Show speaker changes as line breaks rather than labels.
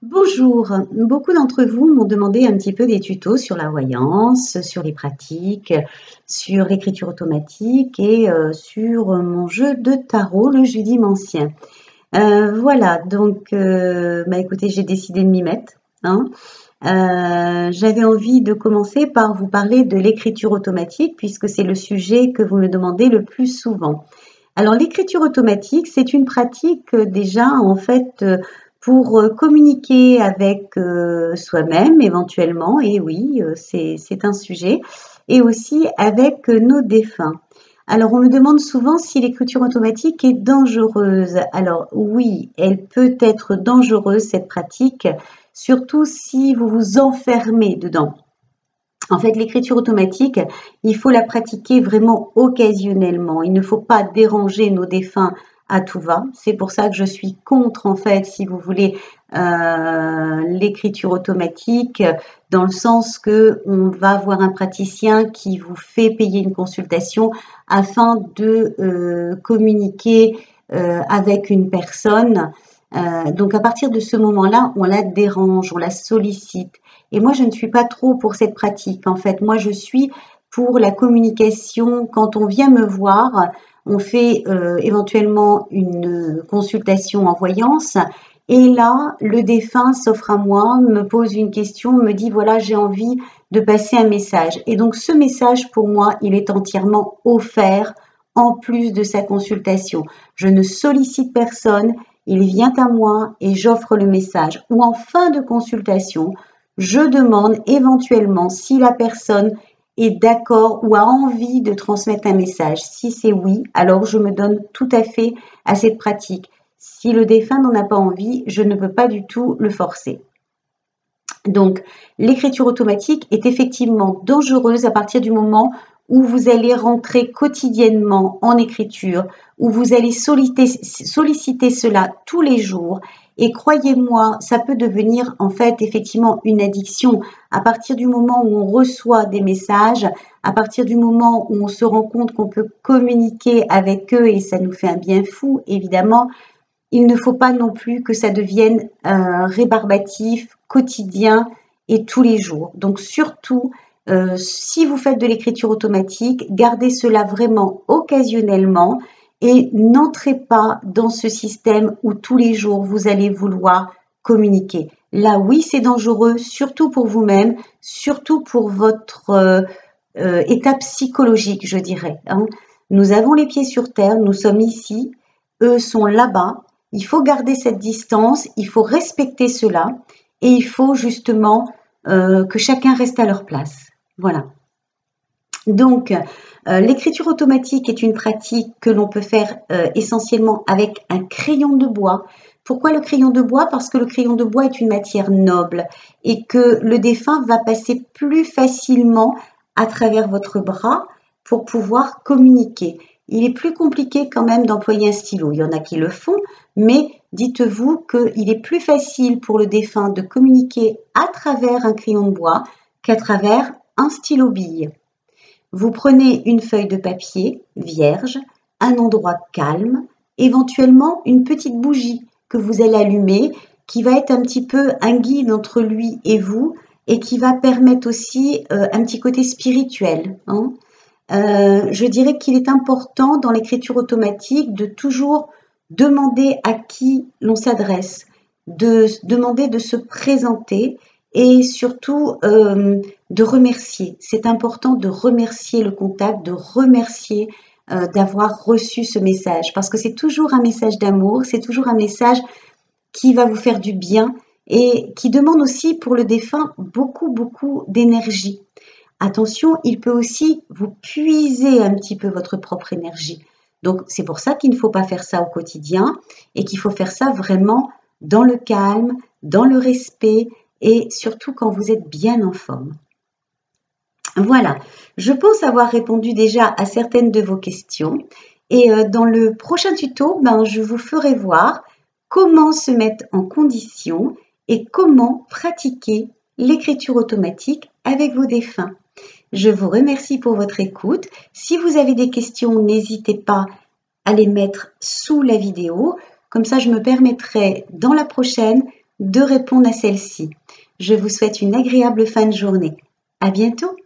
Bonjour, beaucoup d'entre vous m'ont demandé un petit peu des tutos sur la voyance, sur les pratiques, sur l'écriture automatique et sur mon jeu de tarot, le Judimancien. Voilà, donc écoutez, j'ai décidé de m'y mettre, hein. J'avais envie de commencer par vous parler de l'écriture automatique puisque c'est le sujet que vous me demandez le plus souvent. Alors l'écriture automatique, c'est une pratique déjà en fait pour communiquer avec soi-même éventuellement, et oui, c'est un sujet, et aussi avec nos défunts. Alors on me demande souvent si l'écriture automatique est dangereuse. Alors oui, elle peut être dangereuse cette pratique, surtout si vous vous enfermez dedans. En fait, l'écriture automatique, il faut la pratiquer vraiment occasionnellement. Il ne faut pas déranger nos défunts à tout va. C'est pour ça que je suis contre, en fait, si vous voulez, l'écriture automatique, dans le sens que on va voir un praticien qui vous fait payer une consultation afin de communiquer avec une personne. Donc à partir de ce moment-là, on la dérange, on la sollicite. Et moi, je ne suis pas trop pour cette pratique. En fait, moi, je suis pour la communication. Quand on vient me voir, on fait éventuellement une consultation en voyance. Et là, le défunt s'offre à moi, me pose une question, me dit, voilà, j'ai envie de passer un message. Et donc, ce message, pour moi, il est entièrement offert en plus de sa consultation. Je ne sollicite personne, il vient à moi et j'offre le message. Ou en fin de consultation, je demande éventuellement si la personne est d'accord ou a envie de transmettre un message. Si c'est oui, alors je me donne tout à fait à cette pratique. Si le défunt n'en a pas envie, je ne peux pas du tout le forcer. Donc, l'écriture automatique est effectivement dangereuse à partir du moment où vous allez rentrer quotidiennement en écriture, où vous allez solliciter cela tous les jours. Et croyez-moi, ça peut devenir en fait effectivement une addiction. À partir du moment où on reçoit des messages, à partir du moment où on se rend compte qu'on peut communiquer avec eux et ça nous fait un bien fou, évidemment, il ne faut pas non plus que ça devienne rébarbatif, quotidien et tous les jours. Donc surtout, si vous faites de l'écriture automatique, gardez cela vraiment occasionnellement et n'entrez pas dans ce système où tous les jours vous allez vouloir communiquer. Là, oui, c'est dangereux, surtout pour vous-même, surtout pour votre état psychologique, je dirais, hein. Nous avons les pieds sur terre, nous sommes ici, eux sont là-bas. Il faut garder cette distance, il faut respecter cela et il faut justement que chacun reste à leur place. Voilà. Donc, l'écriture automatique est une pratique que l'on peut faire essentiellement avec un crayon de bois. Pourquoi le crayon de bois? Parce que le crayon de bois est une matière noble et que le défunt va passer plus facilement à travers votre bras pour pouvoir communiquer. Il est plus compliqué quand même d'employer un stylo. Il y en a qui le font, mais dites-vous qu'il est plus facile pour le défunt de communiquer à travers un crayon de bois qu'à travers un stylo bille. Vous prenez une feuille de papier vierge, un endroit calme, éventuellement une petite bougie que vous allez allumer, qui va être un petit peu un guide entre lui et vous, et qui va permettre aussi un petit côté spirituel, hein. Je dirais qu'il est important dans l'écriture automatique de toujours demander à qui l'on s'adresse, de demander de se présenter et surtout de remercier. C'est important de remercier le contact, de remercier d'avoir reçu ce message parce que c'est toujours un message d'amour, c'est toujours un message qui va vous faire du bien et qui demande aussi pour le défunt beaucoup d'énergie. Attention, il peut aussi vous puiser un petit peu votre propre énergie. Donc, c'est pour ça qu'il ne faut pas faire ça au quotidien et qu'il faut faire ça vraiment dans le calme, dans le respect et surtout quand vous êtes bien en forme. Voilà, je pense avoir répondu déjà à certaines de vos questions et dans le prochain tuto, je vous ferai voir comment se mettre en condition et comment pratiquer l'écriture automatique avec vos défunts. Je vous remercie pour votre écoute. Si vous avez des questions, n'hésitez pas à les mettre sous la vidéo. Comme ça, je me permettrai dans la prochaine de répondre à celle-ci. Je vous souhaite une agréable fin de journée. À bientôt!